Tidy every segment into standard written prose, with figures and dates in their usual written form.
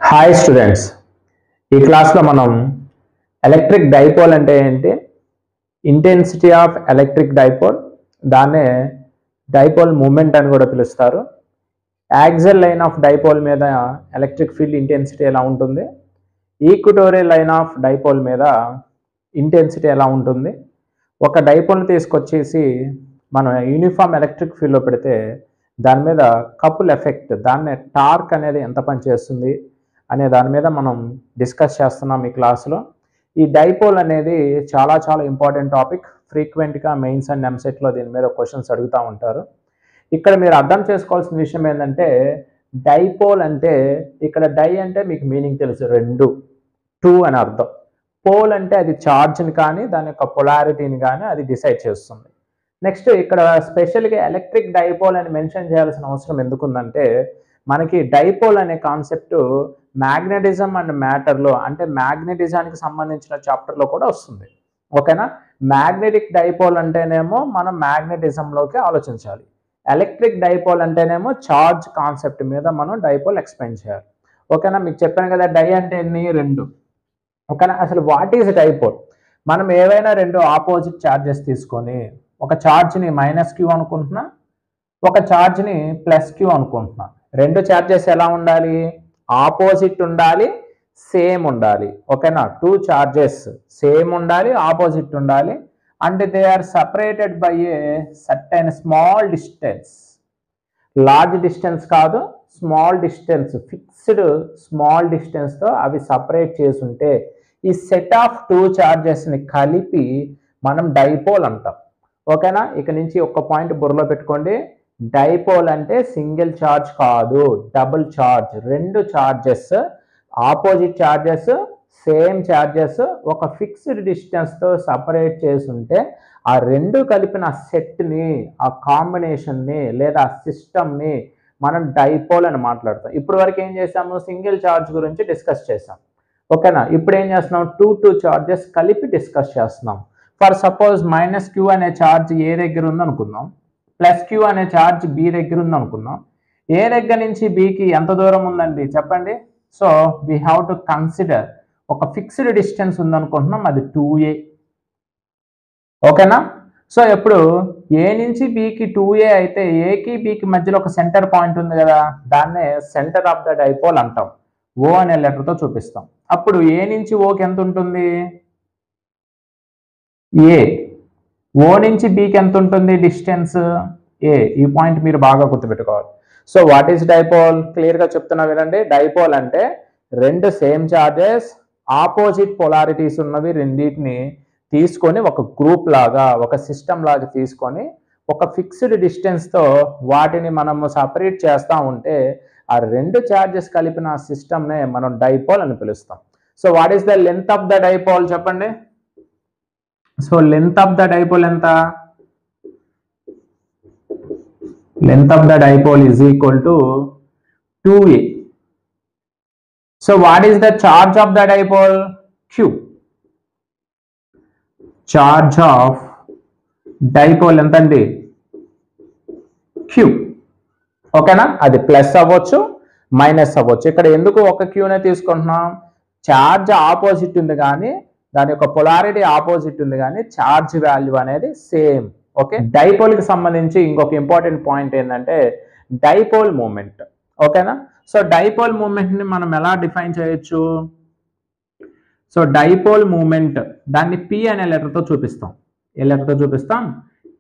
Hi students, ఈ క్లాస్లో మనం ఎలక్ట్రిక్ డైపోల్ అంటే ఏంటి, ఇంటెన్సిటీ ఆఫ్ ఎలక్ట్రిక్ డైపోల్, దాన్నే డైపోల్ మూమెంట్ అని కూడా పిలుస్తారు. యాక్సిల్ లైన్ ఆఫ్ డైపోల్ మీద ఎలక్ట్రిక్ ఫీల్డ్ ఇంటెన్సిటీ ఎలా ఉంటుంది, ఈక్వటోరియల్ లైన్ ఆఫ్ డైపోల్ మీద ఇంటెన్సిటీ ఎలా ఉంటుంది. ఒక డైపోల్ని తీసుకొచ్చేసి మనం యూనిఫామ్ ఎలక్ట్రిక్ ఫీల్డ్లో పెడితే దాని మీద కపుల్ ఎఫెక్ట్, దాన్నే టార్క్ అనేది ఎంత పనిచేస్తుంది అనే దాని మీద మనం డిస్కస్ చేస్తున్నాం ఈ క్లాస్లో. ఈ డైపోల్ అనేది చాలా చాలా ఇంపార్టెంట్ టాపిక్. ఫ్రీక్వెంట్గా మెయిన్స్ అండ్ ఎంసెట్లో దీని మీద క్వశ్చన్స్ అడుగుతూ ఉంటారు. ఇక్కడ మీరు అర్థం చేసుకోవాల్సిన విషయం ఏంటంటే, డైపోల్ అంటే ఇక్కడ డై అంటే మీకు మీనింగ్ తెలుసు, రెండు, టూ అని అర్థం. పోల్ అంటే అది ఛార్జ్ని కానీ దాని యొక్క పొలారిటీని కానీ అది డిసైడ్ చేస్తుంది. నెక్స్ట్ ఇక్కడ స్పెషల్గా ఎలక్ట్రిక్ డైపోల్ అని మెన్షన్ చేయాల్సిన అవసరం ఎందుకుందంటే, మనకి డైపోల్ అనే కాన్సెప్ట్ మ్యాగ్నెటిజం అండ్ మ్యాటర్లో, అంటే మ్యాగ్నెటిజానికి సంబంధించిన చాప్టర్లో కూడా వస్తుంది. ఓకేనా. మ్యాగ్నెటిక్ డైపోల్ అంటేనేమో మనం మ్యాగ్నెటిజంలోకి ఆలోచించాలి, ఎలక్ట్రిక్ డైపోల్ అంటేనేమో ఛార్జ్ కాన్సెప్ట్ మీద మనం డైపోల్ ఎక్స్ప్లెయిన్ చేయాలి. ఓకేనా. మీకు చెప్పాను కదా, డై అంటే ఎన్ని, రెండు. ఓకేనా. అసలు వాట్ ఈజ్ డైపోల్? మనం ఏవైనా రెండు ఆపోజిట్ ఛార్జెస్ తీసుకొని ఒక ఛార్జ్ని -q అనుకుంటున్నా, ఒక ఛార్జ్ని +q అనుకుంటున్నా. రెండు ఛార్జెస్ ఎలా ఉండాలి? ఆపోజిట్ ఉండాలి, సేమ్ ఉండాలి. ఓకేనా. టూ ఛార్జెస్ సేమ్ ఉండాలి, ఆపోజిట్ ఉండాలి, and they are separated by a certain small distance. Large distance కాదు, స్మాల్ డిస్టెన్స్, ఫిక్స్డ్ స్మాల్ డిస్టెన్స్తో అవి సపరేట్ చేసుంటే ఈ సెట్ ఆఫ్ టూ ఛార్జెస్ని కలిపి మనం డైపోల్ అంటాం. ఓకేనా. ఇక నుంచి ఒక్క పాయింట్ బుర్రలో పెట్టుకోండి, డైపోల్ అంటే సింగిల్ ఛార్జ్ కాదు, డబుల్ ఛార్జ్. రెండు charges, opposite charges, same charges ఒక ఫిక్స్డ్ డిస్టెన్స్తో సపరేట్ చేసుంటే ఆ రెండు కలిపిన సెట్ని, ఆ కాంబినేషన్ని లేదా సిస్టమ్ని మనం డైపోల్ అని మాట్లాడతాం. ఇప్పుడు వరకు ఏం చేసాము, సింగిల్ ఛార్జ్ గురించి డిస్కస్ చేసాం. ఓకేనా. ఇప్పుడు ఏం చేస్తున్నాం, టూ ఛార్జెస్ కలిపి డిస్కస్ చేస్తున్నాం. ఫర్ సపోజ్ -q అనే ఛార్జ్ ఏ దగ్గర ఉందనుకుందాం, +q అనే ఛార్జ్ బి దగ్గర ఉందనుకుందాం. ఏ దగ్గర నుంచి బికి ఎంత దూరం ఉందండి చెప్పండి. So we have to consider ఒక ఫిక్స్డ్ డిస్టెన్స్ ఉందనుకుంటున్నాం, అది 2a. ఓకేనా. సో ఇప్పుడు ఏ నుంచి బికి 2a అయితే ఏకి బికి మధ్యలో ఒక సెంటర్ పాయింట్ ఉంది కదా, దాన్నే సెంటర్ ఆఫ్ ద డైపోల్ అంటాం. ఓ అనే లెటర్తో చూపిస్తాం. అప్పుడు ఏ నుంచి ఓకి ఎంత ఉంటుంది, ఏ. ఓ నుంచి బికి ఎంత ఉంటుంది డిస్టెన్స్, ఏ. ఈ పాయింట్ మీరు బాగా గుర్తుపెట్టుకోవాలి. So what is dipole? క్లియర్గా చెప్తున్నా వినండి. డైపోల్ అంటే రెండు సేమ్ చార్జెస్, ఆపోజిట్ పొలారిటీస్ ఉన్నవి రెండింటిని తీసుకొని ఒక గ్రూప్ లాగా, ఒక సిస్టమ్ లాగా తీసుకొని ఒక ఫిక్స్డ్ డిస్టెన్స్తో వాటిని మనము సపరేట్ చేస్తూ ఉంటే ఆ రెండు ఛార్జెస్ కలిపిన సిస్టమ్నే మనం డైపోల్ అని పిలుస్తాం. So what is the length of the dipole చెప్పండి. So length of the dipole ఎంత? Length of the dipole is equal to 2a. So what is the charge of the dipole? q. Charge of dipole ఎంత అండి? q. ఓకేనా. అది plus అవ్వచ్చు, minus అవ్వచ్చు. ఇక్కడ ఎందుకు ఒక క్యూనే తీసుకుంటున్నాం, ఛార్జ్ ఆపోజిట్ ఉంది కానీ దాని యొక్క పొలారిటీ ఆపోజిట్ ఉంది కానీ ఛార్జ్ వాల్యూ అనేది సేమ్. ఓకే. డైపోల్కి సంబంధించి ఇంకొక ఇంపార్టెంట్ పాయింట్ ఏంటంటే డైపోల్ మూమెంట్. ఓకేనా. సో డైపోల్ మూమెంట్ని మనం ఎలా డిఫైన్ చేయొచ్చు? సో డైపోల్ మూమెంట్ దాన్ని p అనే లెటర్తో చూపిస్తాం. ఏ లెటర్తో చూపిస్తాం?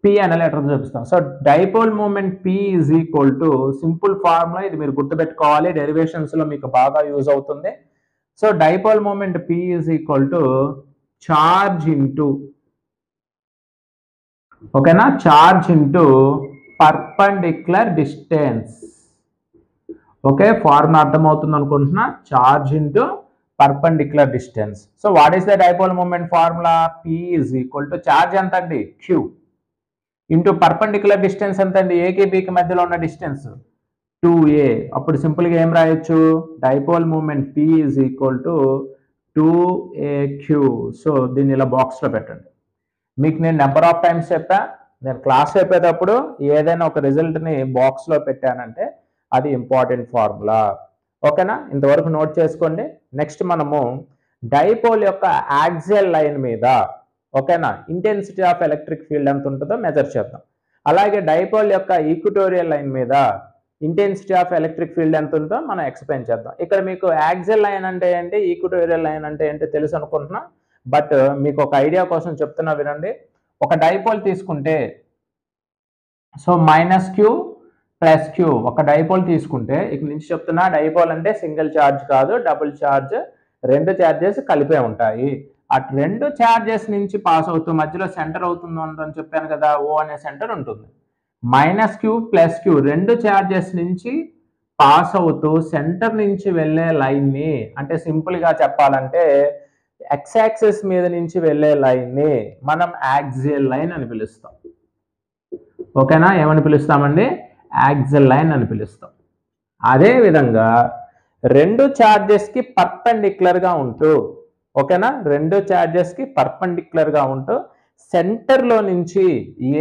p అనే లెటర్తో చూపిస్తాం. So dipole moment p is equal to, simple formula ఇది, మీరు గుర్తుపెట్టుకోవాలి, డెరివేషన్స్లో మీకు బాగా యూజ్ అవుతుంది. So dipole moment p is equal to charge into, ఓకేనా, charge into perpendicular distance. Okay, formula అర్థమవుతుంది అనుకుంటున్నా. Charge into perpendicular distance. So what is the dipole moment formula? p is equal to charge ఎంత అండి, q, into perpendicular distance ఎంత అండి, ఏకి బికి మధ్యలో ఉన్న డిస్టెన్స్ 2a. అప్పుడు సింపుల్గా ఏం రాయొచ్చు, dipole moment p is equal to 2aq. So దీన్ని ఇలా బాక్స్లో పెట్టండి. మీకు నేను నెంబర్ ఆఫ్ టైమ్స్ చెప్పా, నేను క్లాస్ చెప్పేటప్పుడు ఏదైనా ఒక రిజల్ట్ని బాక్స్లో పెట్టానంటే అది ఇంపార్టెంట్ ఫార్ములా. ఓకేనా, ఇంతవరకు నోట్ చేసుకోండి. నెక్స్ట్ మనము డైపోల్ యొక్క యాక్సియల్ లైన్ మీద ఓకేనా ఇంటెన్సిటీ ఆఫ్ ఎలక్ట్రిక్ ఫీల్డ్ ఎంత ఉంటుందో మెజర్ చేద్దాం. అలాగే డైపోల్ యొక్క ఈక్వటోరియల్ లైన్ మీద ఇంటెన్సిటీ ఆఫ్ ఎలక్ట్రిక్ ఫీల్డ్ ఎంత ఉందో మనం ఎక్స్ప్లెయిన్ చేద్దాం. ఇక్కడ మీకు యాక్సియల్ లైన్ అంటే ఏంటి, ఈక్వటోరియల్ లైన్ అంటే ఏంటి తెలుసు అనుకుంటున్నా, బట్ మీకు ఒక ఐడియా కోసం చెప్తున్నా వినండి. ఒక డైపోల్ తీసుకుంటే సో -q + q ఒక డైపోల్ తీసుకుంటే ఇక్కడ నుంచి చెప్తున్నా, డైపోల్ అంటే సింగిల్ ఛార్జ్ కాదు, డబుల్ ఛార్జ్, రెండు ఛార్జెస్ కలిపే ఉంటాయి. అటు రెండు ఛార్జెస్ నుంచి పాస్ అవుతూ మధ్యలో సెంటర్ అవుతుంది అని చెప్పాను కదా, O అనే సెంటర్ ఉంటుంది. -q + q రెండు ఛార్జెస్ నుంచి పాస్ అవుతూ సెంటర్ నుంచి వెళ్ళే లైన్ని, అంటే సింపుల్ గా చెప్పాలంటే ఎక్స్ యాక్సిస్ మీద నుంచి వెళ్ళే లైన్ని మనం యాక్సియల్ లైన్ అని పిలుస్తాం. ఓకేనా, ఏమని పిలుస్తామండి, యాక్సియల్ లైన్ అని పిలుస్తాం. అదే విధంగా రెండు ఛార్జెస్ కి పర్పెండిక్యులర్ గా ఉంటూ ఓకేనా, రెండు ఛార్జెస్ కి పర్పెండిక్యులర్ గా ఉంటూ సెంటర్ లో నుంచి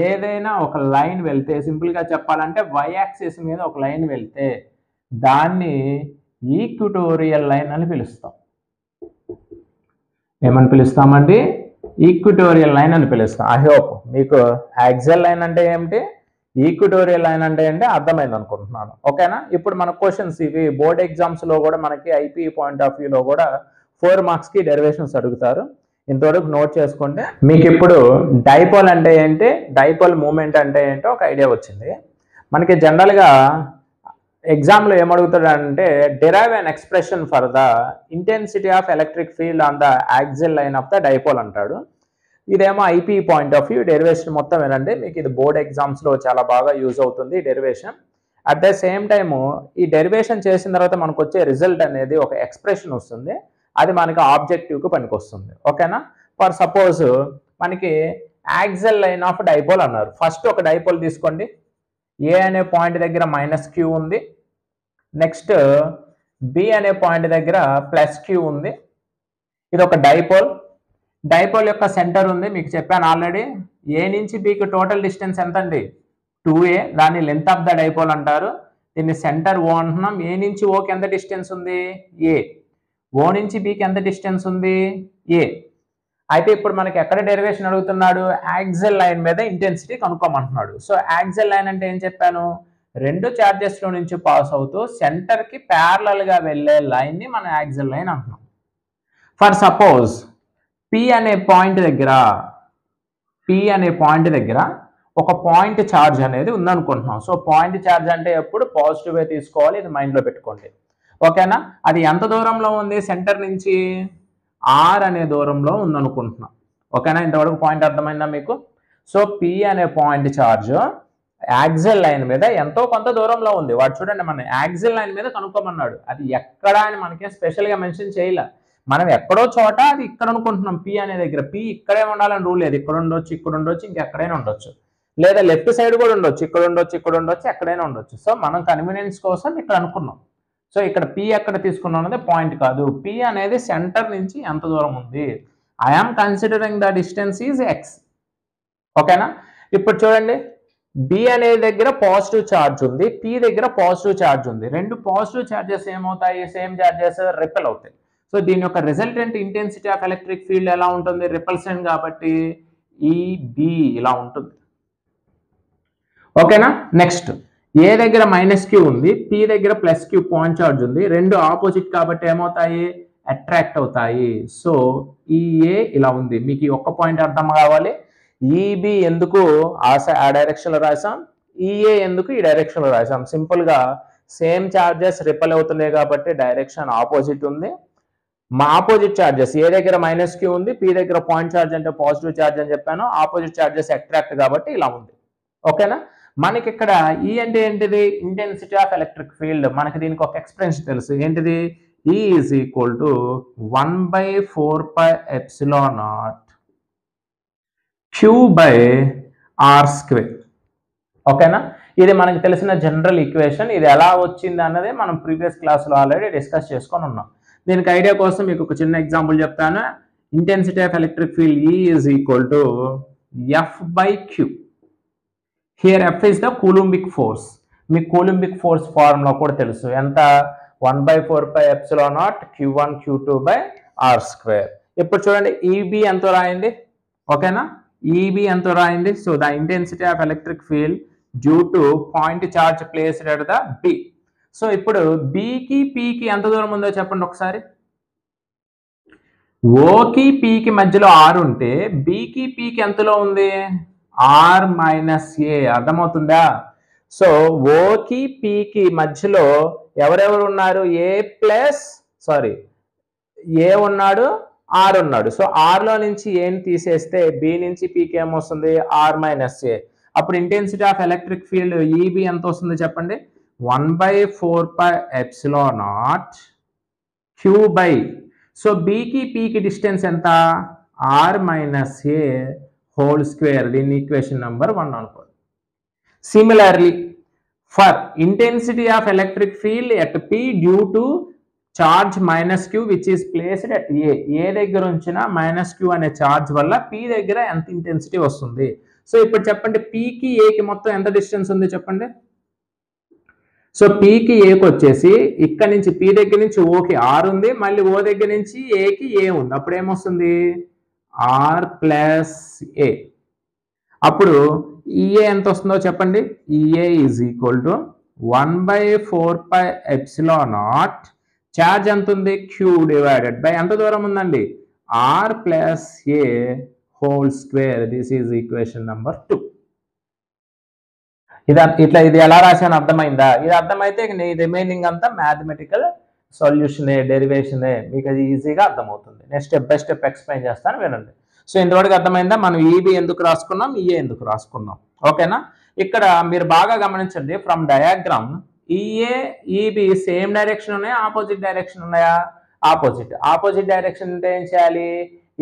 ఏదైనా ఒక లైన్ వెళ్తే, సింపుల్ గా చెప్పాలంటే y యాక్సిస్ మీద ఒక లైన్ వెళ్తే దాన్ని ఈక్వటోరియల్ లైన్ అని పిలుస్తాం. ఏమని పిలుస్తామండి, ఈక్వటోరియల్ లైన్ అని పిలుస్తాం. ఐ హోప్ మీకు యాక్సియల్ లైన్ అంటే ఏమిటి, ఈక్వటోరియల్ లైన్ అంటే ఏంటి అర్థమైంది అనుకుంటున్నాను. ఓకేనా, ఇప్పుడు మన క్వశ్చన్స్ ఇవి బోర్డ్ ఎగ్జామ్స్ లో కూడా మనకి ఐపీ పాయింట్ ఆఫ్ వ్యూలో కూడా 4 మార్క్స్ కి డెరివేషన్స్ అడుగుతారు. ఇంతవరకు నోట్ చేసుకుంటే మీకు ఇప్పుడు డైపోల్ అంటే ఏంటి, డైపోల్ మూమెంట్ అంటే ఏంటో ఒక ఐడియా వచ్చింది. మనకి జనరల్గా ఎగ్జామ్లో ఏమడుగుతాడంటే derive an expression for the intensity of electric field on the axial line of the dipole అంటాడు. ఇదేమో IP point of view, derivation మొత్తం వినండి, మీకు ఇది బోర్డ్ ఎగ్జామ్స్లో చాలా బాగా యూజ్ అవుతుంది derivation. At the same time ఈ డెరివేషన్ చేసిన తర్వాత మనకు వచ్చే రిజల్ట్ అనేది ఒక ఎక్స్ప్రెషన్ వస్తుంది, అది మనకి ఆబ్జెక్టివ్కి పనికి వస్తుంది. ఓకేనా, ఫర్ సపోజ్ మనకి యాక్సియల్ లైన్ ఆఫ్ డైపోల్ అన్నారు. ఫస్ట్ ఒక డైపోల్ తీసుకోండి, ఏ అనే పాయింట్ దగ్గర -q ఉంది, నెక్స్ట్ బి అనే పాయింట్ దగ్గర +q ఉంది. ఇది ఒక డైపోల్. డైపోల్ యొక్క సెంటర్ ఉంది, మీకు చెప్పాను ఆల్రెడీ, ఏ నుంచి బికి టోటల్ డిస్టెన్స్ ఎంత అండి 2a, దాన్ని లెంత్ ఆఫ్ ద డైపోల్ అంటారు. దీన్ని సెంటర్ O అంటున్నాం. ఏ నుంచి ఓకి ఎంత డిస్టెన్స్ ఉంది a, O నుంచి బికి ఎంత డిస్టెన్స్ ఉంది a. అయితే ఇప్పుడు మనకి ఎక్కడ డెరివేషన్ అడుగుతున్నాడు, యాక్సియల్ లైన్ మీద ఇంటెన్సిటీ కనుక్కోమంటున్నాడు. సో యాక్సియల్ లైన్ అంటే ఏం చెప్పాను, రెండు ఛార్జెస్ లో నుంచి పాస్ అవుతూ సెంటర్ కి ప్యారలల్ గా వెళ్ళే లైన్ ని మనం యాక్సియల్ లైన్ అంటున్నాం. ఫర్ సపోజ్ P అనే పాయింట్ దగ్గర ఒక పాయింట్ ఛార్జ్ అనేది ఉందనుకుంటున్నాం. సో పాయింట్ ఛార్జ్ అంటే ఎప్పుడు పాజిటివ్ వే తీసుకోవాలి, ఇది మైండ్ లో పెట్టుకోండి. ఓకేనా, అది ఎంత దూరంలో ఉంది సెంటర్ నుంచి, r అనే దూరంలో ఉందనుకుంటున్నాం. ఓకేనా, ఇంతవరకు పాయింట్ అర్థమైందా మీకు. సో P అనే పాయింట్ ఛార్జ్ యాక్సియల్ లైన్ మీద ఎంతో కొంత దూరంలో ఉంది. వాడు చూడండి మన యాక్సియల్ లైన్ మీద కనుక్కోమన్నాడు, అది ఎక్కడ అని మనకి స్పెషల్ గా మెన్షన్ చేయలే, మనం ఎక్కడో చోట అది ఇక్కడ అనుకుంటున్నాం. P అనే దగ్గర P ఇక్కడే ఉండాలని రూల్ లేదు, ఇక్కడ ఉండొచ్చు, ఇక్కడ ఉండొచ్చు, ఇంకెక్కడైనా ఉండొచ్చు, లేదా లెఫ్ట్ సైడ్ కూడా ఉండొచ్చు, ఇక్కడ ఉండొచ్చు, ఇక్కడ ఉండొచ్చు, ఎక్కడైనా ఉండొచ్చు. సో మనం కన్వీనియన్స్ కోసం ఇక్కడ అనుకున్నాం. సో ఇక్కడ P ఎక్కడ తీసుకున్నాం అనేది పాయింట్ కాదు, P అనేది సెంటర్ నుంచి ఎంత దూరం ఉంది. I'm considering the distance is x. ఓకేనా, ఇప్పుడు చూడండి B అనే దగ్గర పాజిటివ్ ఛార్జ్ ఉంది, P దగ్గర పాజిటివ్ ఛార్జ్ ఉంది. రెండు పాజిటివ్ ఛార్జెస్ ఏమవుతాయి, సేమ్ ఛార్జెస్ రిపెల్ అవుతాయి. సో దీని యొక్క resultant intensity of electric field ఎలా ఉంటుంది, రిపల్షన్ కాబట్టి EB ఇలా ఉంటుంది. ఓకేనా, నెక్స్ట్ ఏ దగ్గర -q ఉంది, P దగ్గర +q పాయింట్ ఛార్జ్ ఉంది, రెండు ఆపోజిట్ కాబట్టి ఏమవుతాయి, అట్రాక్ట్ అవుతాయి. సో EA ఇలా ఉంది. మీకు ఒక్క పాయింట్ అర్థం కావాలి, EB ఎందుకు ఆ డైరెక్షన్ లో రాసాం, EA ఎందుకు ఈ డైరెక్షన్ లో రాసాం. సింపుల్ గా సేమ్ ఛార్జెస్ రిపెల్ అవుతున్నాయి కాబట్టి డైరెక్షన్ ఆపోజిట్ ఉంది. మా ఆపోజిట్ ఛార్జెస్ ఏ దగ్గర -q ఉంది, P దగ్గర పాయింట్ ఛార్జ్ అంటే పాజిటివ్ ఛార్జ్ అని చెప్పాను, ఆపోజిట్ ఛార్జెస్ అట్రాక్ట్ కాబట్టి ఇలా ఉంది. ఓకేనా, మనకి ఇక్కడ E అంటే ఏంటిది, ఇంటెన్సిటీ ఆఫ్ ఎలక్ట్రిక్ ఫీల్డ్. మనకి దీనికి ఒక ఎక్స్ప్రెషన్ తెలుసు, ఏంటిది, E is equal to 1/4πε0 Q/r². ఓకేనా, ఇది మనకి తెలిసిన జనరల్ ఈక్వేషన్. ఇది ఎలా వచ్చింది అన్నది మనం ప్రీవియస్ క్లాస్లో ఆల్రెడీ డిస్కస్ చేసుకొని ఉన్నాం. దీనికి ఐడియా కోసం మీకు ఒక చిన్న ఎగ్జాంపుల్ చెప్తాను. Intensity of electric field E is equal to F/Q. Here F is the Coulombic force. మీకు కూలంబిక్ ఫోర్స్ ఫార్ములా కూడా తెలుసు, ఎంత 1/4πε0 q1 q2 by r square. ఇప్పుడు చూడండి ఈబి ఎంతో రాయండి, ఓకేనా? ఈబి ఎంతో రాయండి. So the intensity of electric field due to point charge placed at the B. So ఇప్పుడు బికి పికి ఎంత దూరం ఉందో చెప్పండి ఒకసారి. ఓకి పికి మధ్యలో ఆర్ ఉంటే బికి పికి ఎంతలో ఉంది? ఆర్ మైనస్ ఏ. అర్థమవుతుందా? సో ఓకి పికి మధ్యలో ఎవరెవరు ఉన్నారు? ఏ ఉన్నాడు, ఆర్ ఉన్నాడు. సో ఆర్లో నుంచి ఏని తీసేస్తే బి నుంచి పీకి ఏమొస్తుంది? R minus A. అప్పుడు intensity of electric field EB ఎంత వస్తుంది చెప్పండి? 1/4πε0 క్యూ బై. సో బికి పికి డిస్టెన్స్ ఎంత? R minus A whole square. దీన్ని ఈక్వేషన్ నెంబర్ 1 అనుకోండి. Similarly for intensity of electric field at P due to charge minus Q which is placed at A దగ్గర ఉంచిన మైనస్ క్యూ అనే charge వల్ల P దగ్గర ఎంత ఇంటెన్సిటీ వస్తుంది? సో ఇప్పుడు చెప్పండి, పికి ఏకి మొత్తం ఎంత డిస్టెన్స్ ఉంది చెప్పండి. సో పికి ఏకి వచ్చేసి ఇక్కడ నుంచి పి దగ్గర నుంచి ఓకి ఆర్ ఉంది, మళ్ళీ ఓ దగ్గర నుంచి ఏకి ఏ ఉంది. అప్పుడు ఏమొస్తుంది? R plus A. అప్పుడు ఈఏ ఎంత వస్తుందో చెప్పండి. EA is equal to 1/4πε0 charge ఎంత ఉంది? క్యూ డివైడెడ్ బై ఎంత దూరం ఉందండి? R plus A whole square. This is equation number 2. ఇది ఎలా రాశాను అర్థమైందా? ఇది అర్థమైతే రిమైనింగ్ అంతా మ్యాథమెటికల్ సొల్యూషనే, డెరివేషనే. మీకు అది ఈజీగా అర్థమవుతుంది. Next step by step explain చేస్తాను, వినండి. సో ఇంతవరకు అర్థమైందా? మనం ఈబి ఎందుకు రాసుకున్నాం, ఈఏ ఎందుకు రాసుకున్నాం, ఓకేనా? ఇక్కడ మీరు బాగా గమనించండి, from diagram EA EB same direction ఉన్నాయా, ఆపోజిట్ డైరెక్షన్ ఉన్నాయా? ఆపోజిట్ డైరెక్షన్ అంటే ఏం చేయాలి?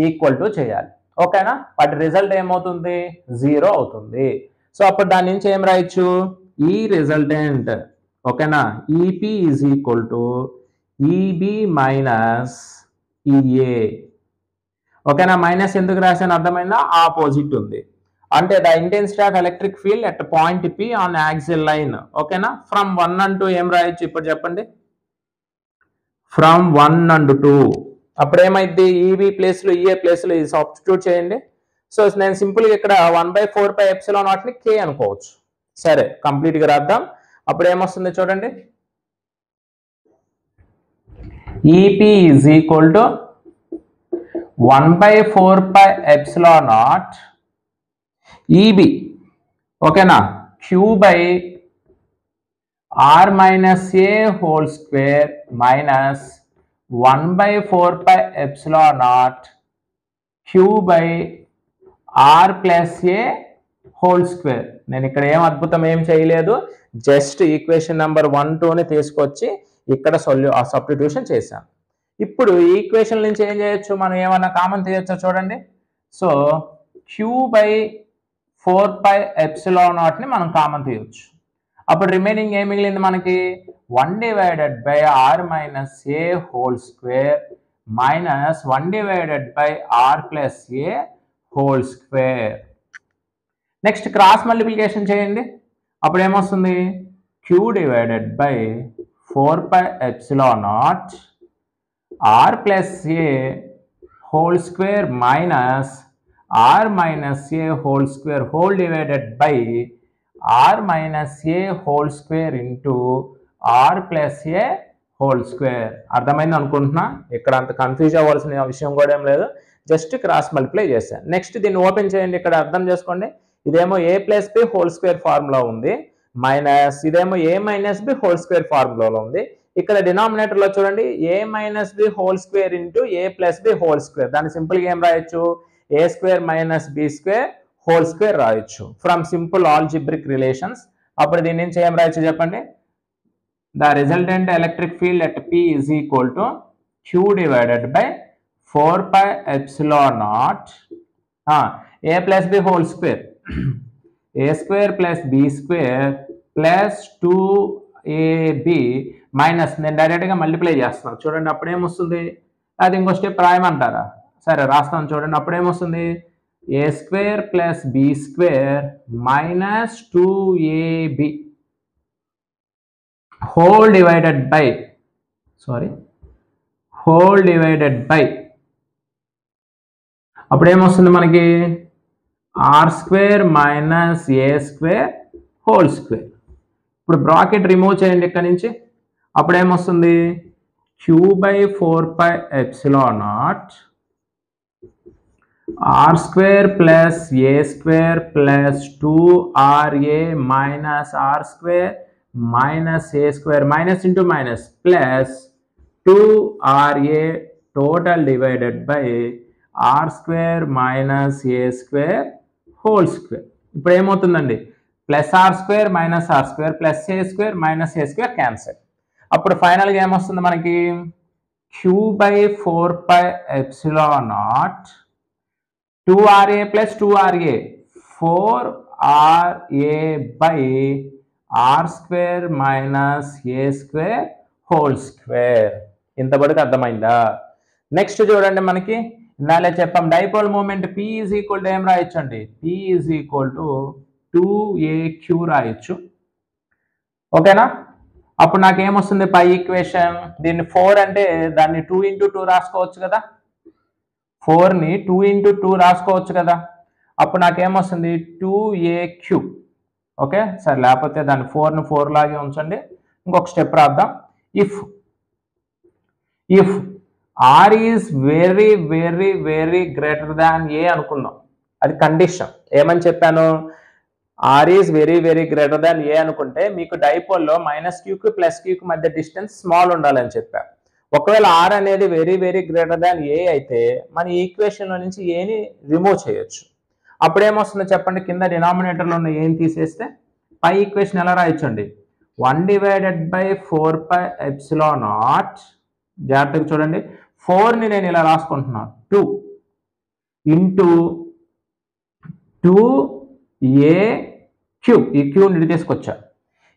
ఈక్వల్ టు చేయాలి, ఓకేనా? బట్ రిజల్ట్ ఏమవుతుంది? 0 అవుతుంది. సో అప్పుడు దాని నుంచి ఏం రాయొచ్చు? ఈ రిజల్టెంట్, ఓకేనా, EP is equal to EB minus EA. ఓకేనా? మైనస్ ఎందుకు రాశాను అర్థమైందా? ఆపోజిట్ ఉంది అంటే the intensity of electric field at point P on axial line. ఓకేనా? ఫ్రమ్ 1 and 2 ఏం రాయొచ్చు ఇప్పుడు చెప్పండి? From 1 and 2. అప్పుడు ఏమైంది? ఈబి ప్లేస్లో ఈఏ ప్లేస్లో ఇది సబ్స్టిట్యూట్ చేయండి. సో నేను సింపుల్గా ఇక్కడ 1/4πε0 ని కే అనుకోవచ్చు. సరే, కంప్లీట్గా రాద్దాం. అప్పుడు ఏమొస్తుంది చూడండి, EP is equal to 1/4πε0 EB, ఓకేనా, Q by R minus A whole square minus 1/4πε0 Q by R plus A whole square. నేను ఇక్కడ ఏం అద్భుతం ఏం చేయలేదు, జస్ట్ ఈక్వేషన్ నెంబర్ 1, 2ని తీసుకొచ్చి ఇక్కడ సబ్స్టిట్యూషన్ చేశాను. ఇప్పుడు ఈ ఈక్వేషన్ నుంచి ఏం చేయొచ్చు, మనం ఏమన్నా కామన్ తీయొచ్చో చూడండి. సో క్యూ బై 4πε0 ని మనం కామన్ తీయొచ్చు. అప్పుడు రిమైనింగ్ ఏం మిగిలింది మనకి? 1/r minus A whole square minus 1/r plus A whole square. Next cross multiplication చేయండి. అప్పుడు ఏమొస్తుంది? Q divided by 4πε0 r plus A whole square minus r minus A whole square whole divided by r minus A whole square into r plus A whole square. అర్థమైంది అనుకుంటున్నా. ఇక్కడ అంత confuse అవ్వాల్సిన విషయం కూడా ఏం లేదు, జస్ట్ క్రాస్ మల్టిప్లై చేశాను. నెక్స్ట్ దీన్ని ఓపెన్ చేయండి. ఇక్కడ అర్థం చేసుకోండి, ఇదేమో A plus B whole square formula ఉంది, మైనస్ ఇదేమో A minus B whole square ఫార్ములాలో ఉంది. ఇక్కడ డినామినేటర్లో చూడండి, A minus B whole square into A plus B whole square. దాన్ని సింపుల్గా ఏం రాయొచ్చు? A square minus B square whole square రాయొచ్చు ఫ్రమ్ సింపుల్ ఆల్జిబ్రిక్ రిలేషన్స్. అప్పుడు దీని నుంచి ఏం రాయొచ్చు చెప్పండి? The resultant electric field at P is equal to Q divided by 4πε0 A plus B whole square A square plus B square plus 2ab minus, నేను డైరెక్ట్గా multiply చేస్తాను చూడండి. అప్పుడేమొస్తుంది? అది ఇంకో స్టెప్ రాయమంటారా? సరే రాస్తాను చూడండి. అప్పుడేమొస్తుంది? A square plus B square minus 2ab whole divided by sorry whole divided by అప్పుడు ఏమొస్తుంది మనకి R square minus A square whole square. ఇప్పుడు బ్రాకెట్ రిమూవ్ చేయండి ఇక్కడ నుంచి. అప్పుడు ఏమొస్తుంది Q by 4πε0 R square plus A square plus 2RA minus R square minus A square minus into minus plus 2RA total divided by R square minus A square whole square. ఇప్పుడు ఏమవుతుందండి plus R square minus R square plus A square minus A square cancel. అప్పుడు ఫైనల్గా ఏమొస్తుంది మనకి Q by 4πε0 2RA plus 2RA 4RA by R square minus A square whole square. ఇంతవరకు అర్థమైందా? Next చూడండి, మనకి ఇందాలే చెప్పాం dipole moment P is equal to ఏం రాయొచ్చండి, P is equal to 2AQ రాయొచ్చు. ఓకేనా? అప్పుడు నాకేమొస్తుంది పై ఈక్వేషన్, దీన్ని 4 అంటే దాన్ని 2 × 2 రాసుకోవచ్చు కదా, 4ని 2 × 2 రాసుకోవచ్చు కదా. అప్పుడు నాకేమొస్తుంది 2AQ. ఓకే సరే, లేకపోతే దాన్ని 4ని 4 లాగే ఉంచండి. ఇంకొక స్టెప్ రాద్దాం. If R is very very very greater than A అనుకుందాం, అది కండిషన్. ఏమని చెప్పాను, R is very very greater than A అనుకుంటే మీకు డైపోల్లో -Qకి +Qకి మధ్య డిస్టెన్స్ స్మాల్ ఉండాలని చెప్పాను. ఒకవేళ ఆర్ అనేది వెరీ వెరీ గ్రేటర్ దాన్ ఏ అయితే మన ఈక్వేషన్లో నుంచి ఏని రిమూవ్ చేయొచ్చు. అప్పుడు ఏమొస్తుందో చెప్పండి, కింద డినామినేటర్లో ఉన్న ఏని తీసేస్తే పై ఈక్వేషన్ ఎలా రాయొచ్చండి 1/4πε0. జాగ్రత్తగా చూడండి, 4ని నేను ఇలా రాసుకుంటున్నాను 2 × 2AQ. ఈ క్యూని ఇటు తీసుకొచ్చా.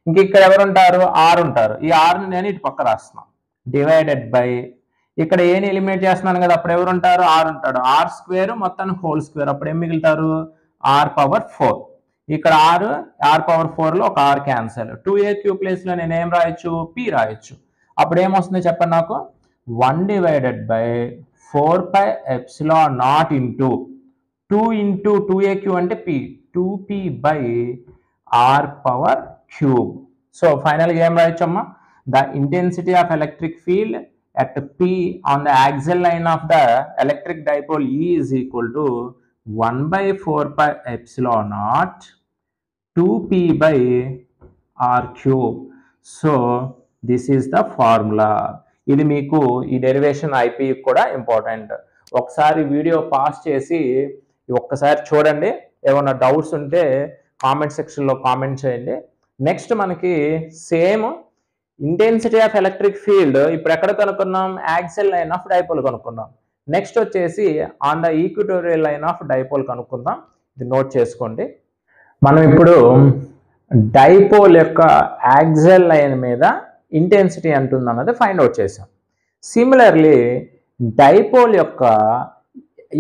ఇంక ఇక్కడ ఎవరుంటారు, ఆర్ ఉంటారు. ఈ ఆర్ని నేను ఇటు పక్క రాస్తున్నాను డివైడెడ్ బై ఇక్కడ ఏని ఎలిమినేట్ చేస్తున్నాను కదా, అప్పుడు ఎవరు ఉంటారు, ఆర్ ఉంటాడు. ఆర్ స్క్వేర్ మొత్తం హోల్ స్క్వేర్. అప్పుడు ఏం మిగులుతారు r⁴. ఇక్కడ r⁴లో ఒక ఆర్ క్యాన్సల్. 2AQ ప్లేస్లో నేను ఏం రాయొచ్చు, P రాయొచ్చు. అప్పుడు ఏమొస్తుంది చెప్పండి నాకు 1/4πε0 ఇంటూ 2 × 2AQ అంటే P 2P/r⁴. సో ఫైనల్గా ఏం రాయొచ్చమ్మా, the intensity of electric field at P on the axial line of the electric dipole E is equal to 1/4πε0 2P/r⁴. So this is the formula. ఇది మీకు ఈ డెరివేషన్ IP కూడా important. ఒకసారి video pass చేసి ఒక్కసారి చూడండి. ఏమైనా డౌట్స్ ఉంటే కామెంట్ సెక్షన్లో కామెంట్ చేయండి. నెక్స్ట్ మనకి same intensity of electric field ఇప్పుడు ఎక్కడ కనుక్కున్నాం, యాక్సియల్ లైన్ ఆఫ్ డైపోల్ కనుక్కున్నాం. నెక్స్ట్ వచ్చేసి on the equatorial line of dipole కనుక్కుందాం. ఇది నోట్ చేసుకోండి. మనం ఇప్పుడు డైపోల్ యొక్క యాక్సియల్ లైన్ మీద ఇంటెన్సిటీ అంటుంది అన్నది ఫైండ్ అవుట్ చేసాం. సిమిలర్లీ డైపోల్ యొక్క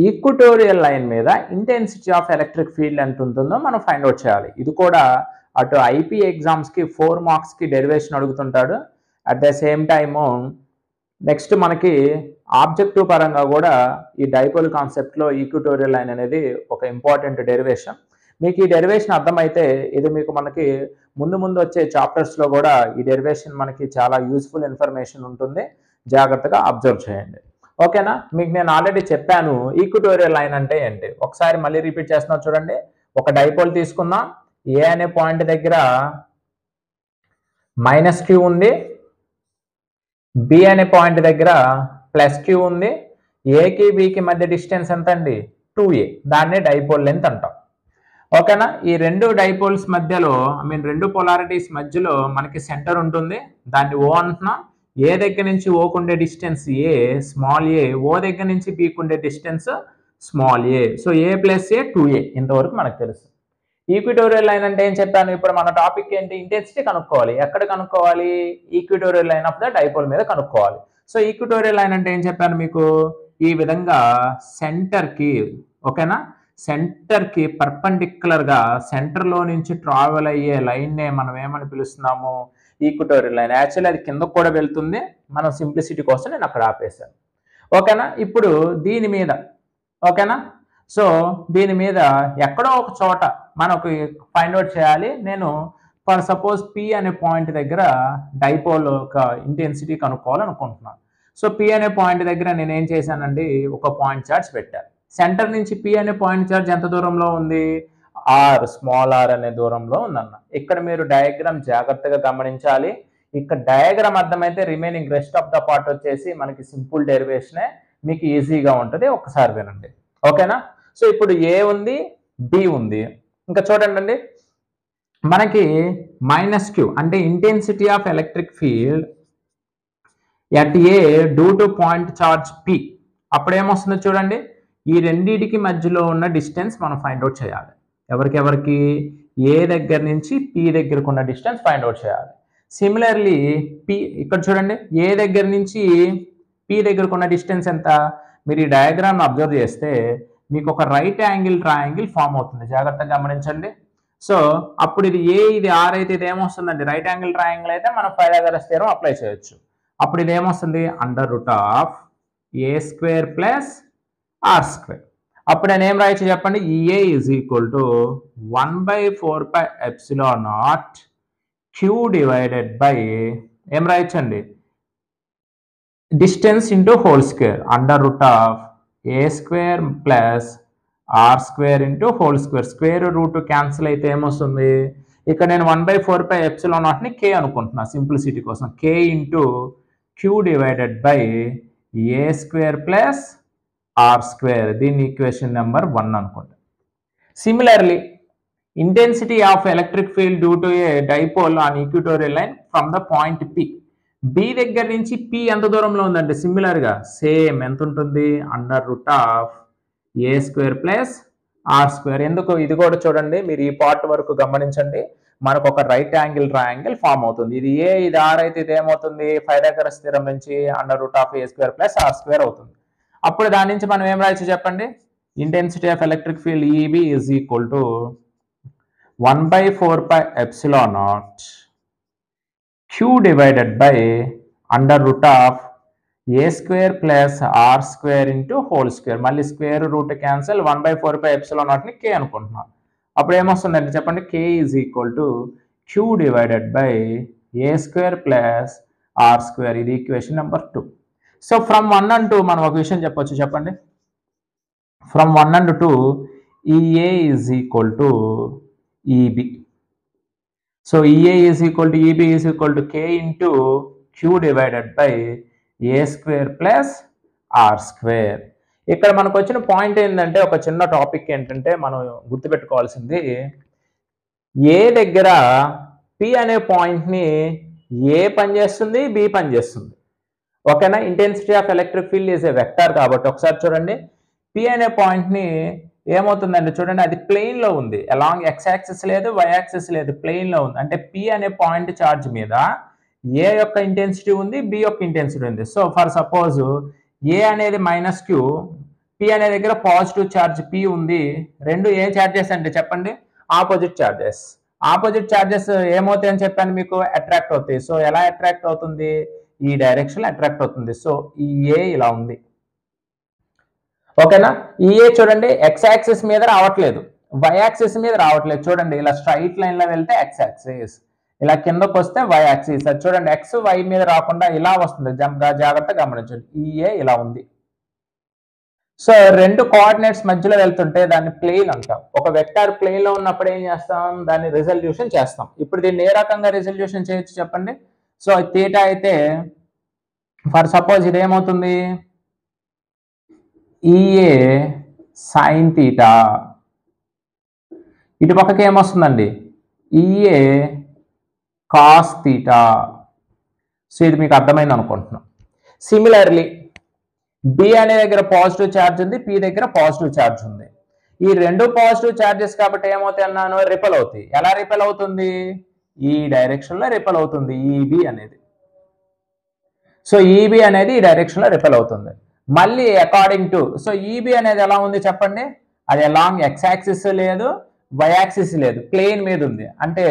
ఈక్వటోరియల్ లైన్ మీద ఇంటెన్సిటీ ఆఫ్ ఎలక్ట్రిక్ ఫీల్డ్ ఎంత ఉంటుందో మనం ఫైండ్ అవుట్ చేయాలి. ఇది కూడా అటు IP ఎగ్జామ్స్కి 4 మార్క్స్కి డెరివేషన్ అడుగుతుంటాడు. At the same time next మనకి ఆబ్జెక్టివ్ పరంగా కూడా ఈ డైపోల్ కాన్సెప్ట్లో ఈక్వటోరియల్ లైన్ అనేది ఒక ఇంపార్టెంట్ డెరివేషన్. మీకు ఈ డెరివేషన్ అర్థమైతే ఇది మీకు మనకి ముందు వచ్చే చాప్టర్స్లో కూడా ఈ డెరివేషన్ మనకి చాలా యూస్ఫుల్ ఇన్ఫర్మేషన్ ఉంటుంది. జాగ్రత్తగా అబ్జర్వ్ చేయండి. ఓకేనా? మీకు నేను ఆల్రెడీ చెప్పాను ఈక్వటోరియల్ లైన్ అంటే ఏంటి. ఒకసారి మళ్ళీ రిపీట్ చేస్తున్నా చూడండి. ఒక డైపోల్ తీసుకుందాం. ఏ అనే పాయింట్ దగ్గర -Q ఉంది, B అనే పాయింట్ దగ్గర +Q ఉంది. ఏకి బికి మధ్య డిస్టెన్స్ ఎంత అండి 2A. దాన్నే డైపోల్ లెంత్ అంటాం. ఓకేనా? ఈ రెండు డైపోల్స్ మధ్యలో రెండు పొలారిటీస్ మధ్యలో మనకి సెంటర్ ఉంటుంది. దాన్ని O అంటున్నాం. ఏ దగ్గర నుంచి ఓకు ఉండే distance A small a, O దగ్గర నుంచి Bకి ఉండే distance small a. So A + A 2A. ఇంతవరకు మనకు తెలుసు. ఈక్వటోరియల్ లైన్ అంటే ఏం చెప్పాను. ఇప్పుడు మన టాపిక్ ఏంటి, ఇంటెన్సిటీ కనుక్కోవాలి. ఎక్కడ కనుక్కోవాలి, equatorial line of the dipole మీద కనుక్కోవాలి. సో ఈక్వటోరియల్ లైన్ అంటే ఏం చెప్పాను మీకు, ఈ విధంగా సెంటర్కి, ఓకేనా, సెంటర్కి పర్పెండిక్యులర్గా సెంటర్లో నుంచి ట్రావెల్ అయ్యే లైన్నే మనం ఏమని పిలుస్తున్నాము, ఈక్వటోరియల్ లైన్. యాక్చువల్లీ అది కిందకు కూడా వెళ్తుంది, మనం సింప్లిసిటీ కోసం నేను అక్కడ ఆపేశాను. ఓకేనా? ఇప్పుడు దీని మీద ఓకేనా, సో దీని మీద ఎక్కడో ఒక చోట మనకు ఫైండ్ అవుట్ చేయాలి. నేను ఫర్ సపోజ్ పి అనే పాయింట్ దగ్గర డైపోల్ ఒక ఇంటెన్సిటీ కనుక్కోవాలనుకుంటున్నాను. సో పి అనే పాయింట్ దగ్గర నేను ఏం చేశానండి, ఒక పాయింట్ చార్జ్ పెట్టాను. సెంటర్ నుంచి పి అనే పాయింట్ చార్జ్ ఎంత దూరంలో ఉంది, ఆర్, స్మాల్ ఆర్ అనే దూరంలో ఉందన్న. ఇక్కడ మీరు డయాగ్రామ్ జాగ్రత్తగా గమనించాలి. ఇక్కడ డయాగ్రామ్ అర్థమైతే remaining rest of the part వచ్చేసి మనకి సింపుల్ డెరివేషనే, మీకు ఈజీగా ఉంటుంది. ఒకసారి వినండి. ఓకేనా? సో ఇప్పుడు ఏ ఉంది, బి ఉంది. ఇంకా చూడండి అండి, మనకి -q అంటే intensity of electric field at a due to point charge P. అప్పుడు ఏమొస్తుందో చూడండి, ఈ రెండింటికి మధ్యలో ఉన్న డిస్టెన్స్ మనం ఫైండ్ అవుట్ చేయాలి. ఎవరికి ఏ దగ్గర నుంచి పి దగ్గరకు ఉన్న డిస్టెన్స్ ఫైండ్ అవుట్ చేయాలి. సిమిలర్లీ పి ఇక్కడ చూడండి, ఏ దగ్గర నుంచి పి దగ్గరకు ఉన్న డిస్టెన్స్ ఎంత, మీరు ఈ డయాగ్రామ్ అబ్జర్వ్ చేస్తే మీకు ఒక రైట్ యాంగిల్ ట్రయాంగిల్ ఫామ్ అవుతుంది. జాగ్రత్తగా గమనించండి. సో అప్పుడు ఇది ఏ, ఇది ఆర్ అయితే ఇది ఏమొస్తుందండి, రైట్ యాంగిల్ ట్రయాంగిల్ అయితే మనం పైథాగరస్ థియరం అప్లై చేయొచ్చు. అప్పుడు ఇది ఏమొస్తుంది, √a² ప్లస్ r². అప్పుడు నేను ఏం రాయొచ్చు చెప్పండి, EA is equal to 1/4πε0 q divided by ఏం రాయొచ్చండి, distance into whole square √a² plus r² into whole square. Square root cancel అయితే ఏమొస్తుంది, ఇక్కడ నేను 1/4πε0ని k అనుకుంటున్నా సింప్లిసిటీ కోసం. k into q divided by a² plus r². దీని ఈక్వేషన్ నెంబర్ 1 అనుకోండి. Similarly intensity of electric field due to a dipole on equatorial line from the point P. B దగ్గర నుంచి పి ఎంత దూరంలో ఉందంటే సిమిలర్గా సేమ్ ఎంత ఉంటుంది, √a² ప్లస్ r². ఎందుకు ఇది కూడా చూడండి, మీరు ఈ పార్ట్ వరకు గమనించండి. మనకు ఒక రైట్ యాంగిల్ ట్రయాంగిల్ ఫామ్ అవుతుంది. ఇది ఏ, ఇది ఆర్ అయితే ఇది ఏమవుతుంది, పైథాగరస్ థియరం నుంచి √a² ప్లస్ r² అవుతుంది. అప్పుడు దాని నుంచి మనం ఏం రాయొచ్చు చెప్పండి, intensity of electric field EB is equal to 1/4πε0 q divided by √a² plus r² into whole square. మళ్ళీ స్క్వేర్ రూట్ క్యాన్సిల్, 1/4πε0ని k అనుకుంటున్నాం. అప్పుడు ఏమొస్తుందండి చెప్పండి, k is equal to q divided by a² plus r². ఇది equation number 2. So from 1 and 2 మనం ఒక విషయం చెప్పొచ్చు చెప్పండి. From 1 and 2 EA is equal to EB. So EA is equal to EB is equal to k into q divided by a² plus r². ఇక్కడ మనకు వచ్చిన point ఏంటంటే, ఒక చిన్న టాపిక్ ఏంటంటే మనం గుర్తుపెట్టుకోవాల్సింది, ఏ దగ్గర P అనే పాయింట్ని ఏ పనిచేస్తుంది, B పనిచేస్తుంది. ఓకేనా? Intensity of electric field is a vector కాబట్టి ఒకసారి చూడండి, P అనే పాయింట్ని ఏమవుతుందండి చూడండి, అది ప్లెయిన్లో ఉంది. అలాంగ్ x యాక్సిస్ లేదు, y యాక్సిస్ లేదు, ప్లెయిన్లో ఉంది. అంటే P అనే పాయింట్ చార్జ్ మీద ఏ యొక్క ఇంటెన్సిటీ ఉంది, B యొక్క ఇంటెన్సిటీ ఉంది. సో ఫర్ సపోజ్ ఏ అనేది -q, P అనే దగ్గర పాజిటివ్ ఛార్జ్ P ఉంది. రెండు ఏ ఛార్జెస్ అంటే చెప్పండి, ఆపోజిట్ ఛార్జెస్. ఆపోజిట్ ఛార్జెస్ ఏమవుతాయి అని చెప్పాను మీకు, అట్రాక్ట్ అవుతాయి. సో ఎలా అట్రాక్ట్ అవుతుంది, ఈ డైరెక్షన్ అట్రాక్ట్ అవుతుంది. సో ఈ ఏ ఇలా ఉంది. ఓకేనా? ఈ ఏ చూడండి x యాక్సిస్ మీద రావట్లేదు, y యాక్సిస్ మీద రావట్లేదు. చూడండి ఇలా స్ట్రైట్ లైన్ లో వెళ్తే x యాక్సిస్, ఇలా కిందకు వస్తే y యాక్సిస్. అది చూడండి x y మీద రాకుండా ఇలా వస్తుంది. జాగ్రత్తగా గమనించండి, ఈ ఏ ఇలా ఉంది. సో రెండు కోఆర్డినేట్స్ మధ్యలో వెళ్తుంటే దాన్ని ప్లేన్ అంటాం. ఒక వెక్టార్ ప్లేన్ లో ఉన్నప్పుడు ఏం చేస్తాం, దాన్ని రిజల్యూషన్ చేస్తాం. ఇప్పుడు దీన్ని ఏ రకంగా రిజల్యూషన్ చేయొచ్చు చెప్పండి. సో థీటా అయితే ఫర్ సపోజ్ ఇది ఏమవుతుంది, ఈఏ సైన్ థీటా. ఇటు పక్కకి ఏమొస్తుందండి, ఈఏ కాస్ థీటా. సో ఇది మీకు అర్థమైంది అనుకుంటున్నాం. సిమిలర్లీ బి అనే దగ్గర పాజిటివ్ ఛార్జ్ ఉంది, పి దగ్గర పాజిటివ్ ఛార్జ్ ఉంది. ఈ రెండు పాజిటివ్ ఛార్జెస్ కాబట్టి ఏమవుతాయి అన్నాను, రిపెల్ అవుతాయి. ఎలా రిపెల్ అవుతుంది, ఈ డైరెక్షన్ లో రిపెల్ అవుతుంది ఈబి అనేది. సో ఈబి అనేది ఈ డైరెక్షన్ లో రిపెల్ అవుతుంది. మళ్ళీ అకార్డింగ్ టు, సో ఈబి అనేది ఎలా ఉంది చెప్పండి, అది అలాంగ్ x యాక్సిస్ లేదు, వై యాక్సిస్ లేదు, ప్లేన్ మీద ఉంది. అంటే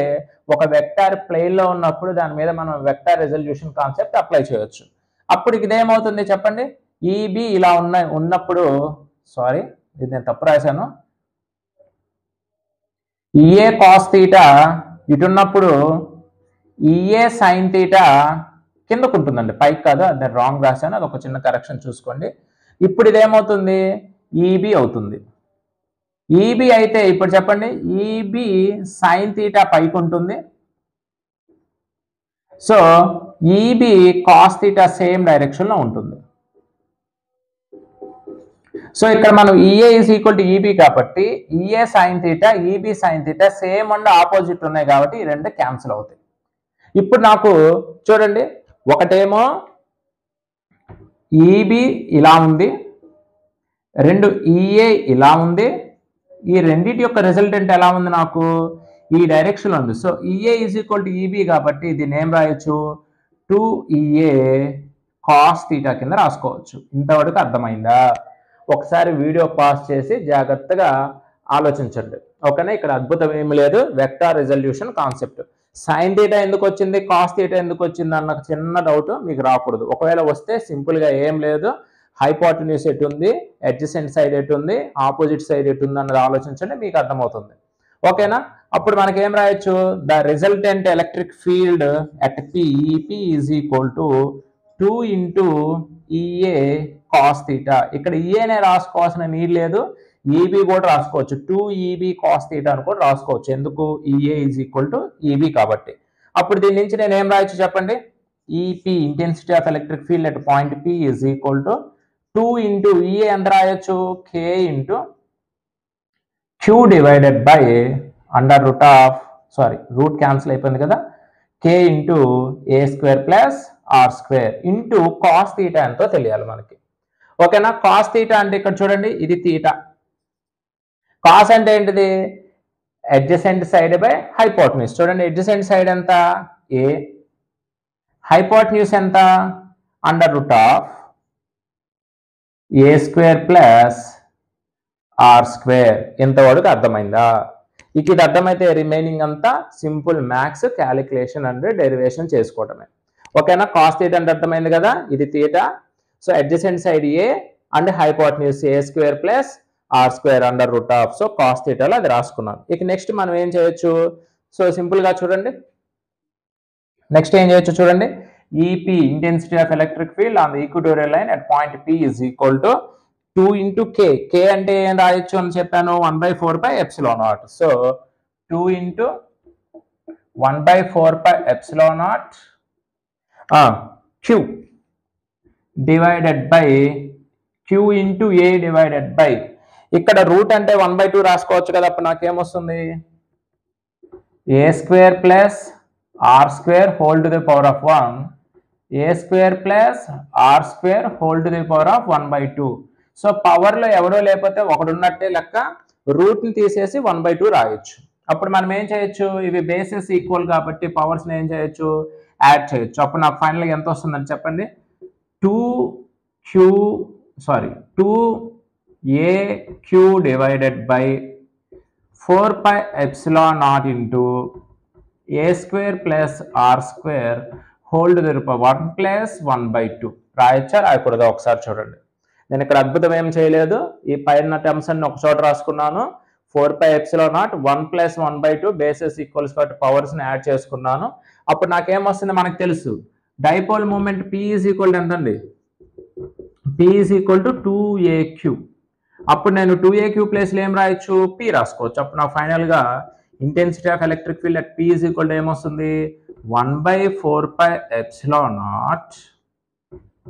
ఒక వెక్టార్ ప్లేన్ లో ఉన్నప్పుడు దాని మీద మనం వెక్టార్ రెజల్యూషన్ కాన్సెప్ట్ అప్లై చేయొచ్చు. అప్పుడు ఇదేమవుతుంది చెప్పండి, ఈబి ఇలా ఉన్నప్పుడు సారీ ఇది నేను తప్పు రాశాను, ఈఏ కాస్ తీటా ఇటున్నప్పుడు ఈఏ సైన్ తీటా కిందకు ఉంటుందండి, పైకి కాదు, అది రాంగ్ రాశాను, అది ఒక చిన్న కరెక్షన్ చూసుకోండి. ఇప్పుడు ఇదేమవుతుంది, ఈబి అవుతుంది. ఈబి అయితే ఇప్పుడు చెప్పండి, ఈబి సైన్ తీటా పైకి ఉంటుంది. So EB cos theta same direction లో ఉంటుంది. సో ఇక్కడ మనం EA is equal to EB కాబట్టి EA sine theta EB sine theta same and opposite ఉన్నాయి కాబట్టి ఈ రెండు క్యాన్సిల్ అవుతాయి. ఇప్పుడు నాకు చూడండి, ఒకటేమో ఈబి ఇలా ఉంది, రెండు ఈఏ ఇలా ఉంది, ఈ రెండింటి యొక్క రిజల్టెంట్ ఎలా ఉంది, నాకు ఈ డైరెక్షన్ ఉంది. So EA is equal to EB కాబట్టి దీన్ని ఏం రాయొచ్చు, 2EA కాస్ తీటా కింద రాసుకోవచ్చు. ఇంతవరకు అర్థమైందా? ఒకసారి వీడియో పాస్ చేసి జాగ్రత్తగా ఆలోచించండి, ఓకేనా? ఇక్కడ అద్భుతం ఏమి లేదు, vector resolution concept. Sine theta ఎందుకు వచ్చింది, కాస్ తీటా ఎందుకు వచ్చింది అన్న చిన్న డౌట్ మీకు రాకూడదు. ఒకవేళ వస్తే సింపుల్గా ఏం లేదు, హైపోటెన్యూస్ ఎటు ఉంది, అడ్జసెంట్ సైడ్ ఎటు ఉంది, ఆపోజిట్ సైడ్ ఎటు ఉంది అన్నది ఆలోచించండి, మీకు అర్థమవుతుంది, ఓకేనా? అప్పుడు మనకి ఏం రాయొచ్చు, the resultant electric field at P is equal to 2 into EA cos theta. ఇక్కడ ఈఏనే రాసుకోవాల్సిన నీడ్ లేదు, ఈబి కూడా రాసుకోవచ్చు, 2EB కాస్ తీటా అని కూడా రాసుకోవచ్చు. ఎందుకు, EA is equal to EB కాబట్టి. అప్పుడు దీని నుంచి నేను ఏం రాయొచ్చు చెప్పండి, EP intensity of electric field at point P is equal to 2 into EA ఎంత రాయొచ్చు, K into Q divided by under root of root cancel అయిపోయింది కదా, K into A square plus R square into cos theta ఎంతో తెలియాలి మనకి, ఓకేనా? Cos theta అంటే ఇక్కడ చూడండి, ఇది తీటా. కాస్ అంటే ఏంటిది, అడ్జసెంట్ సైడ్ బై హైపోటెన్యూస్. చూడండి అడ్జసెంట్ సైడ్ ఎంత, ఏ, హైపోటెన్యూస్ ఎంత, under root of A square plus R square. ఇంతవరకు అర్థమైందా? ఇక ఇది అర్థమైతే రిమైనింగ్ అంతా simple maths calculation and derivation చేసుకోవటమే, ఓకేనా? కాస్ తీటా అంటే అర్థమైంది కదా, ఇది theta. So adjacent side A and hypotenuse A square plus R square under root of, so cos తీటాలో అది రాసుకున్నాం. ఇక నెక్స్ట్ మనం ఏం చేయొచ్చు, సో సింపుల్ గా చూడండి, నెక్స్ట్ ఏం చేయొచ్చు చూడండి, EP intensity of electric field on the equatorial line at point P is equal to 2 into K. K అంటే ఏం రాయొచ్చు అని చెప్పాను, 1/4πε0. So 2 into 1/4πε0 Q divided by Q into A divided by, ఇక్కడ రూట్ అంటే 1/2 రాసుకోవచ్చు కదా, అప్పుడు నాకేమొస్తుంది, A square plus R square whole to the power of 1, A square plus R square whole to the power of 1/2. So power లో ఎవడో లేకపోతే ఒకడు ఉన్నట్టే లెక్క, రూట్ ని తీసేసి 1/2 రాయొచ్చు. అప్పుడు మనం ఏం చేయొచ్చు, ఇవి బేసెస్ ఈక్వల్ కాబట్టి పవర్స్ ని ఏం చేయొచ్చు, యాడ్ చేయొచ్చు. అప్పుడు నాకు ఫైనల్ గా ఎంత వస్తుందని చెప్పండి, 2AQ divided by 4πε0 into A square plus R square whole to the power 1 plus 1/2 రాయొచ్చా రాయకూడదా ఒకసారి చూడండి. నేను ఇక్కడ అద్భుతం ఏం చేయలేదు, ఈ పైన టర్మ్స్ అన్ని ఒక చోట రాసుకున్నాను, 4πε0 1 ప్లస్ 1/2 బేసెస్ ఈక్వల్స్ కాబట్టి పవర్స్ ని యాడ్ చేసుకున్నాను. అప్పుడు నాకేమొస్తుంది మనకు తెలుసు, dipole moment P is equal ఎంతండి, P is equal to 2AQ. అప్పుడు నేను 2AQ ప్లేస్లో ఏం రాయొచ్చు, P రాసుకోవచ్చు. అప్పుడు నాకు ఫైనల్ గా intensity of electric field at P is equal to ఏమొస్తుంది, 1/4πε0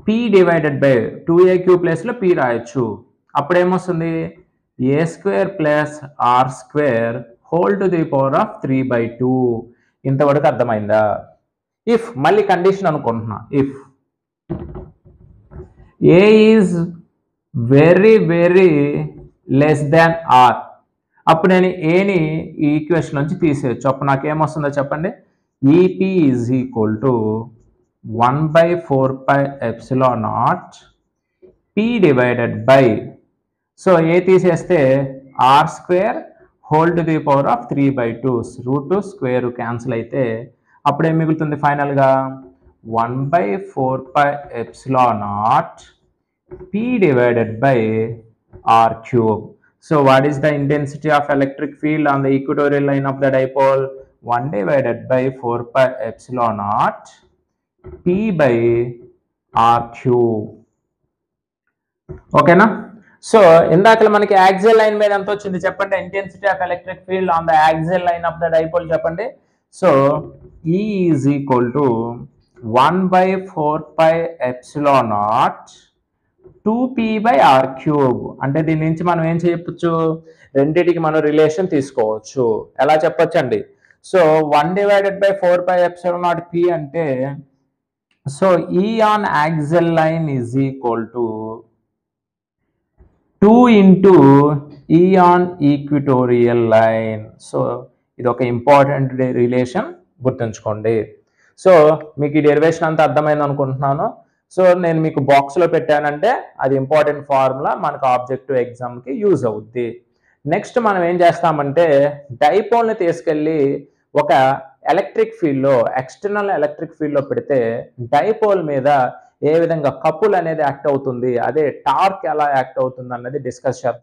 P డివైడెడ్ బై 2AQ ప్లేస్లో P రాయొచ్చు. అప్పుడు ఏమొస్తుంది, A square plus R square whole to the power of 3/2. ఇంతవరకు అర్థమైందా? ఇఫ్ మళ్ళీ కండిషన్ అనుకుంటున్నా, if A is very very less than R, అప్పుడు నేను ఏని ఈ ఈక్వేషన్ నుంచి తీసేయచ్చు. అప్పుడు నాకు ఏమొస్తుందో చెప్పండి, EP is equal to 1/4πε0 P divided by, so A తీసేస్తే R square whole to the power of 3/2 root square cancel అయితే అప్పుడు ఏం మిగులుతుంది ఫైనల్గా 1/4πε0 P divided by R cube. So what is the intensity of electric field on the equatorial line of the dipole? 1 divided by 4πε0 P by R cube. ఓకేనా? So ఇందాక మనకి axial line మీద ఎంత వచ్చింది చెప్పండి, intensity of electric field on the axial line of the dipole చెప్పండి. So E is equal to 1/4πε0 2p/r cube. అంటే దీని నుంచి మనం ఏం చేయొచ్చు, రెండింటికి మనం రిలేషన్ తీసుకోవచ్చు. ఎలా చెప్పొచ్చు అండి? సో 1/4πε0 p అంటే so E on axial line is equal to 2 into E on equatorial line. So ఇది ఒక ఇంపార్టెంట్ రిలేషన్ గుర్తుంచుకోండి. సో మీకు ఈ డెరివేషన్ అంతా అర్థమైంది అనుకుంటున్నాను. సో నేను మీకు బాక్స్లో పెట్టానంటే అది ఇంపార్టెంట్ ఫార్ములా, మనకు ఆబ్జెక్టివ్ ఎగ్జామ్కి యూజ్ అవుద్ది. నెక్స్ట్ మనం ఏం చేస్తామంటే డైపోల్ని తీసుకెళ్ళి ఒక ఎలక్ట్రిక్ ఫీల్డ్లో, ఎక్స్టర్నల్ ఎలక్ట్రిక్ ఫీల్డ్లో పెడితే డైపోల్ మీద ఏ విధంగా కపుల్ అనేది యాక్ట్ అవుతుంది, అదే టార్క్ ఎలా యాక్ట్ అవుతుంది అన్నది డిస్కస్ చేద్దాం.